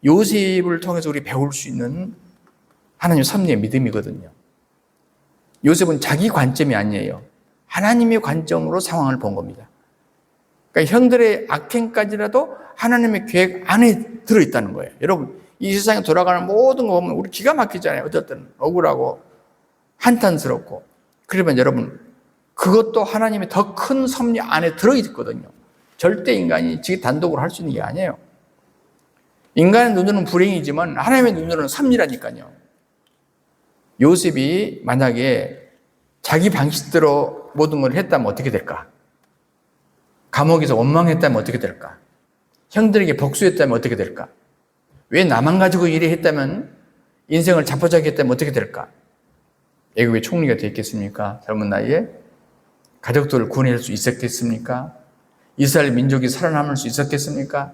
요셉을 통해서 우리 배울 수 있는 하나님 섭리의 믿음이거든요. 요셉은 자기 관점이 아니에요. 하나님의 관점으로 상황을 본 겁니다. 그러니까 형들의 악행까지라도 하나님의 계획 안에 들어있다는 거예요. 여러분, 이 세상에 돌아가는 모든 거 보면 우리 기가 막히잖아요. 어쨌든 억울하고 한탄스럽고. 그러면 여러분, 그것도 하나님의 더 큰 섭리 안에 들어있거든요. 절대 인간이 지 단독으로 할 수 있는 게 아니에요. 인간의 눈으로는 불행이지만 하나님의 눈으로는 섭리라니까요. 요셉이 만약에 자기 방식대로 모든 걸 했다면 어떻게 될까? 감옥에서 원망했다면 어떻게 될까? 형들에게 복수했다면 어떻게 될까? 왜 나만 가지고 이래 했다면, 인생을 자포자기 했다면 어떻게 될까? 애굽의 총리가 됐겠습니까? 젊은 나이에? 가족들을 구원할 수 있었겠습니까? 이스라엘 민족이 살아남을 수 있었겠습니까?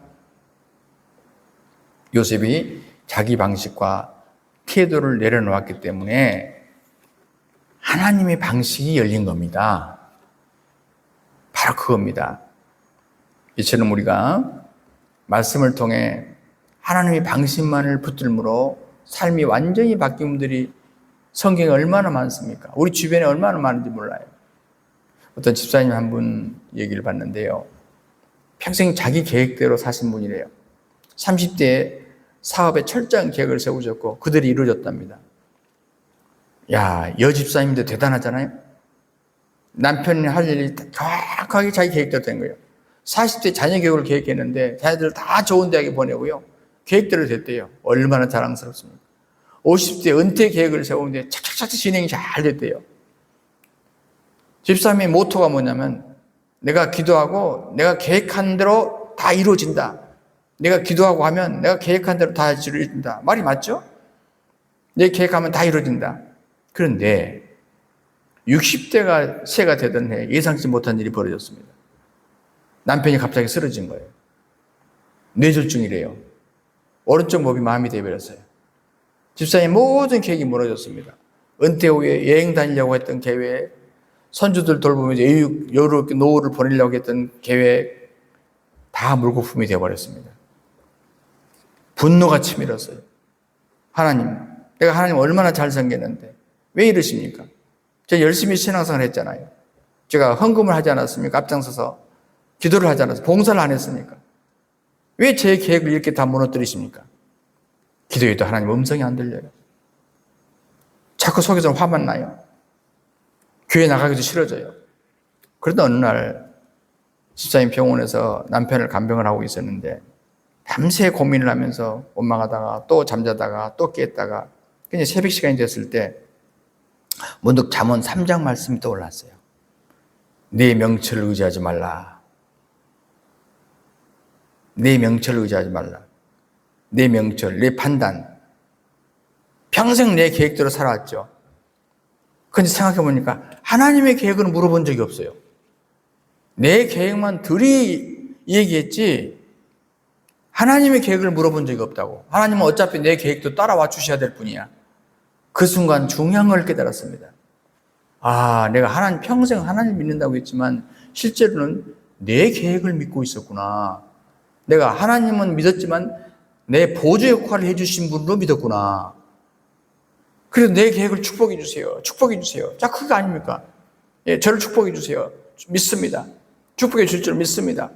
요셉이 자기 방식과 태도를 내려놓았기 때문에 하나님의 방식이 열린 겁니다. 바로 그겁니다. 이처럼 우리가 말씀을 통해 하나님의 방식만을 붙들므로 삶이 완전히 바뀐 분들이 성경에 얼마나 많습니까? 우리 주변에 얼마나 많은지 몰라요. 어떤 집사님 한 분 얘기를 봤는데요. 평생 자기 계획대로 사신 분이래요. 30대에 사업에 철저한 계획을 세우셨고 그들이 이루어졌답니다. 야, 여집사님도 대단하잖아요. 남편이 할 일이 정확하게 자기 계획대로 된 거예요. 40대 자녀 교육을 계획했는데 자녀들 다 좋은 대학에 보내고요. 계획대로 됐대요. 얼마나 자랑스럽습니까? 50대 은퇴 계획을 세우는데 착착착 진행이 잘 됐대요. 집사님의 모토가 뭐냐면 내가 기도하고 내가 계획한 대로 다 이루어진다. 내가 기도하고 하면 내가 계획한 대로 다 이루어진다. 말이 맞죠? 내 계획하면 다 이루어진다. 그런데 60대가 새가 되던 해 예상치 못한 일이 벌어졌습니다. 남편이 갑자기 쓰러진 거예요. 뇌졸중이래요. 오른쪽 목이 마음이 되어버렸어요. 집사님 모든 계획이 무너졌습니다. 은퇴 후에 여행 다니려고 했던 계획, 손주들 돌보면서 여유롭게 노후를 보내려고 했던 계획 다 물거품이 되어버렸습니다. 분노가 치밀었어요. 하나님, 내가 하나님 얼마나 잘 섬겼는데 왜 이러십니까? 제가 열심히 신앙생활 했잖아요. 제가 헌금을 하지 않았습니까? 앞장서서 기도를 하지 않았습니까? 봉사를 안 했습니까? 왜 제 계획을 이렇게 다 무너뜨리십니까? 기도해도 하나님 음성이 안 들려요. 자꾸 속에서 화만 나요. 교회 나가기도 싫어져요. 그러다 어느 날 집사님 병원에서 남편을 간병을 하고 있었는데 밤새 고민을 하면서 원망하다가 또 잠자다가 또 깼다가 그냥 새벽 시간이 됐을 때 문득 잠언 3장 말씀이 떠올랐어요. 내 명철을 의지하지 말라. 내 명철을 의지하지 말라. 내 명철, 내 판단. 평생 내 계획대로 살아왔죠. 그런데 생각해 보니까 하나님의 계획은 물어본 적이 없어요. 내 계획만 들이 얘기했지 하나님의 계획을 물어본 적이 없다고. 하나님은 어차피 내 계획도 따라와 주셔야 될 뿐이야. 그 순간 중요한 걸 깨달았습니다. 아, 내가 하나님 평생 하나님 믿는다고 했지만 실제로는 내 계획을 믿고 있었구나. 내가 하나님은 믿었지만 내 보조 역할을 해주신 분으로 믿었구나. 그래서 내 계획을 축복해 주세요. 축복해 주세요. 자, 그거 아닙니까? 예, 저를 축복해 주세요. 믿습니다. 축복해 줄 줄 믿습니다.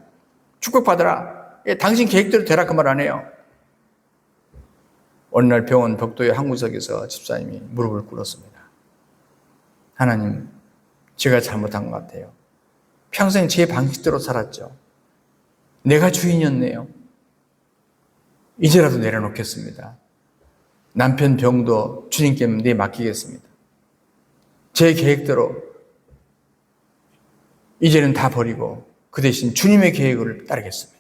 축복받아라. 예, 당신 계획대로 되라 그 말 안 해요. 어느 날 병원 벽도의 한 구석에서 집사님이 무릎을 꿇었습니다. 하나님, 제가 잘못한 것 같아요. 평생 제 방식대로 살았죠. 내가 주인이었네요. 이제라도 내려놓겠습니다. 남편 병도 주님께 맡기겠습니다. 제 계획대로 이제는 다 버리고 그 대신 주님의 계획을 따르겠습니다.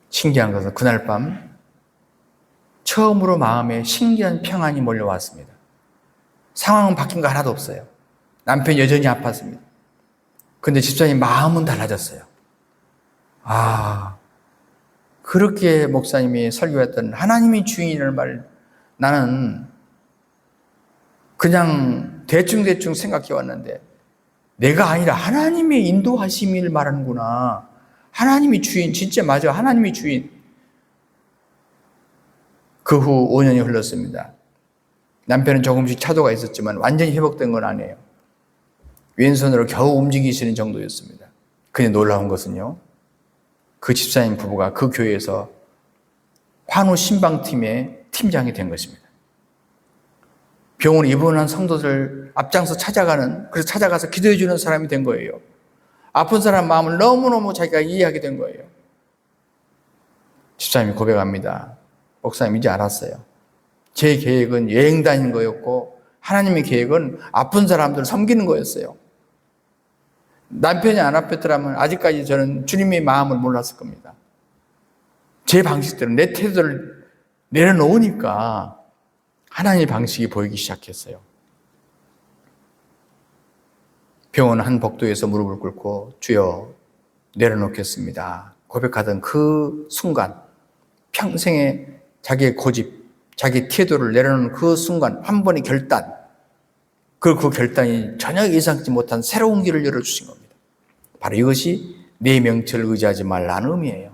신기한 것은 그날 밤 처음으로 마음에 신기한 평안이 몰려왔습니다. 상황은 바뀐 거 하나도 없어요. 남편이 여전히 아팠습니다. 그런데 집사님 마음은 달라졌어요. 아, 그렇게 목사님이 설교했던 하나님이 주인이라는 말, 나는 그냥 대충 생각해 왔는데 내가 아니라 하나님의 인도하심을 말하는구나. 하나님이 주인, 진짜 맞아. 하나님이 주인. 그 후 5년이 흘렀습니다. 남편은 조금씩 차도가 있었지만 완전히 회복된 건 아니에요. 왼손으로 겨우 움직이시는 정도였습니다. 근데 놀라운 것은요, 그 집사님 부부가 그 교회에서 환우 신방팀의 팀장이 된 것입니다. 병원에 입원한 성도들 앞장서 그래서 찾아가서 기도해 주는 사람이 된 거예요. 아픈 사람 마음을 너무너무 자기가 이해하게 된 거예요. 집사님이 고백합니다. 목사님, 이제 알았어요. 제 계획은 여행 다니는 거였고 하나님의 계획은 아픈 사람들을 섬기는 거였어요. 남편이 안 아팠더라면 아직까지 저는 주님의 마음을 몰랐을 겁니다. 제 방식대로 내 태도를 내려놓으니까 하나님의 방식이 보이기 시작했어요. 병원 한 복도에서 무릎을 꿇고 주여 내려놓겠습니다 고백하던 그 순간, 평생의 자기의 고집, 자기 태도를 내려놓는 그 순간 한 번의 결단, 그 결단이 전혀 예상치 못한 새로운 길을 열어주신 겁니다. 바로 이것이 내 명철을 의지하지 말라는 의미예요.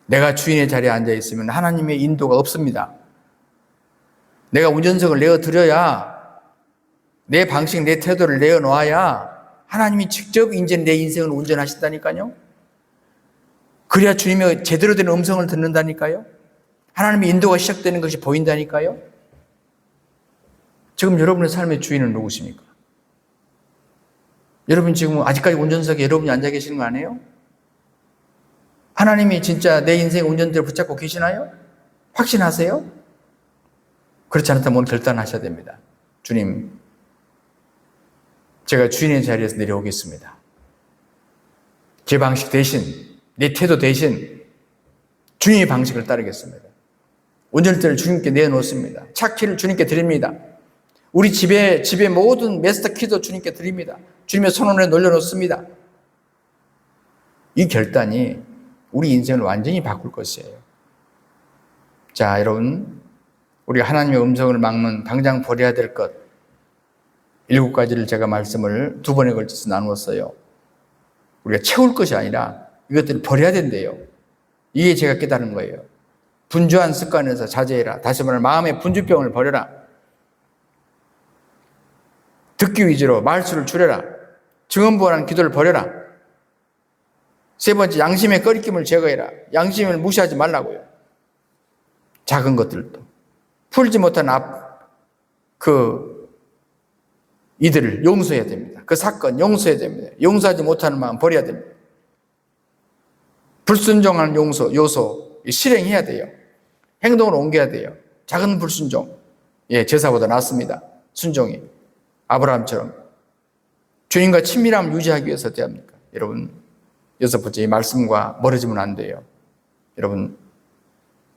내가 주인의 자리에 앉아있으면 하나님의 인도가 없습니다. 내가 운전석을 내어드려야, 내 방식, 내 태도를 내어놓아야 하나님이 직접 이제 내 인생을 운전하신다니까요. 그래야 주님의 제대로 된 음성을 듣는다니까요. 하나님의 인도가 시작되는 것이 보인다니까요. 지금 여러분의 삶의 주인은 누구십니까? 여러분 지금 아직까지 운전석에 여러분이 앉아 계시는 거 아니에요? 하나님이 진짜 내 인생의 운전대를 붙잡고 계시나요? 확신하세요? 그렇지 않다면 오늘 결단하셔야 됩니다. 주님, 제가 주인의 자리에서 내려오겠습니다. 제 방식 대신, 내 태도 대신 주님의 방식을 따르겠습니다. 운전대를 주님께 내놓습니다. 차 키를 주님께 드립니다. 우리 집의 모든 마스터 키도 주님께 드립니다. 주님의 손안에 놀려놓습니다. 이 결단이 우리 인생을 완전히 바꿀 것이에요. 자, 여러분, 우리가 하나님의 음성을 막는 당장 버려야 될 것 7가지를 제가 말씀을 2번에 걸쳐서 나누었어요. 우리가 채울 것이 아니라 이것들을 버려야 된대요. 이게 제가 깨달은 거예요. 분주한 습관에서 자제해라. 다시 말하면 마음의 분주병을 버려라. 듣기 위주로 말수를 줄여라. 증언부원한 기도를 버려라. 3번째, 양심의 꺼리낌을 제거해라. 양심을 무시하지 말라고요. 작은 것들도 풀지 못한 이들을 용서해야 됩니다. 그 사건 용서해야 됩니다. 용서하지 못하는 마음 버려야 됩니다. 불순종하는 요소 실행해야 돼요. 행동으로 옮겨야 돼요. 작은 불순종, 제사보다 낫습니다. 순종이 아브라함처럼 주님과 친밀함을 유지하기 위해서 어떻게 합니까? 여러분, 여섯 번째, 이 말씀과 멀어지면 안 돼요. 여러분,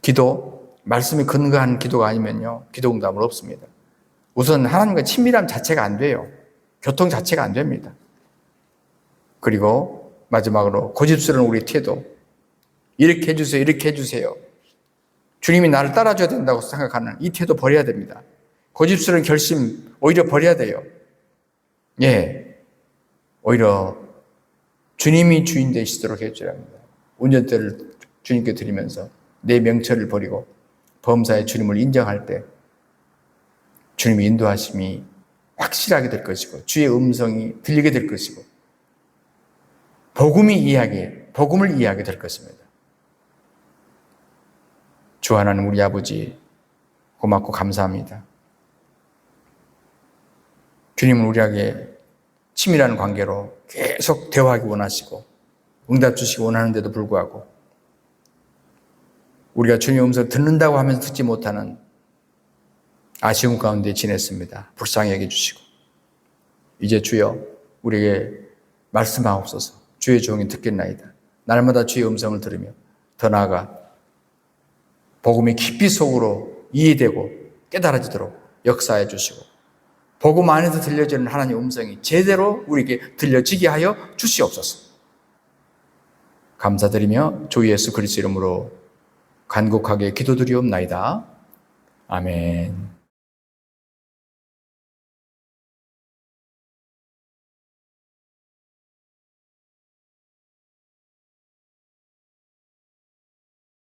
기도, 말씀이 근거한 기도가 아니면요, 기도 응답은 없습니다. 우선 하나님과 친밀함 자체가 안 돼요. 교통 자체가 안 됩니다. 그리고 마지막으로 고집스러운 우리 태도. 이렇게 해주세요, 이렇게 해주세요. 주님이 나를 따라줘야 된다고 생각하는 이 태도 버려야 됩니다. 고집스러운 결심 오히려 버려야 돼요. 예, 오히려 주님이 주인 되시도록 해줘야 합니다. 운전대를 주님께 드리면서 내 명철을 버리고 범사의 주님을 인정할 때 주님의 인도하심이 확실하게 될 것이고 주의 음성이 들리게 될 것이고 복음을 이해하게 될 것입니다. 주 하나님 우리 아버지 고맙고 감사합니다. 주님은 우리에게 친밀한 관계로 계속 대화하기 원하시고 응답 주시기 원하는데도 불구하고 우리가 주님의 음성을 듣는다고 하면서 듣지 못하는 아쉬움 가운데 지냈습니다. 불쌍히 여겨주시고 이제 주여 우리에게 말씀하옵소서. 주의 종이 듣겠나이다. 날마다 주의 음성을 들으며 더 나아가 복음이 깊이 속으로 이해되고 깨달아지도록 역사해 주시고 복음 안에서 들려지는 하나님의 음성이 제대로 우리에게 들려지게 하여 주시옵소서. 감사드리며 주 예수 그리스도 이름으로 간곡하게 기도드리옵나이다. 아멘.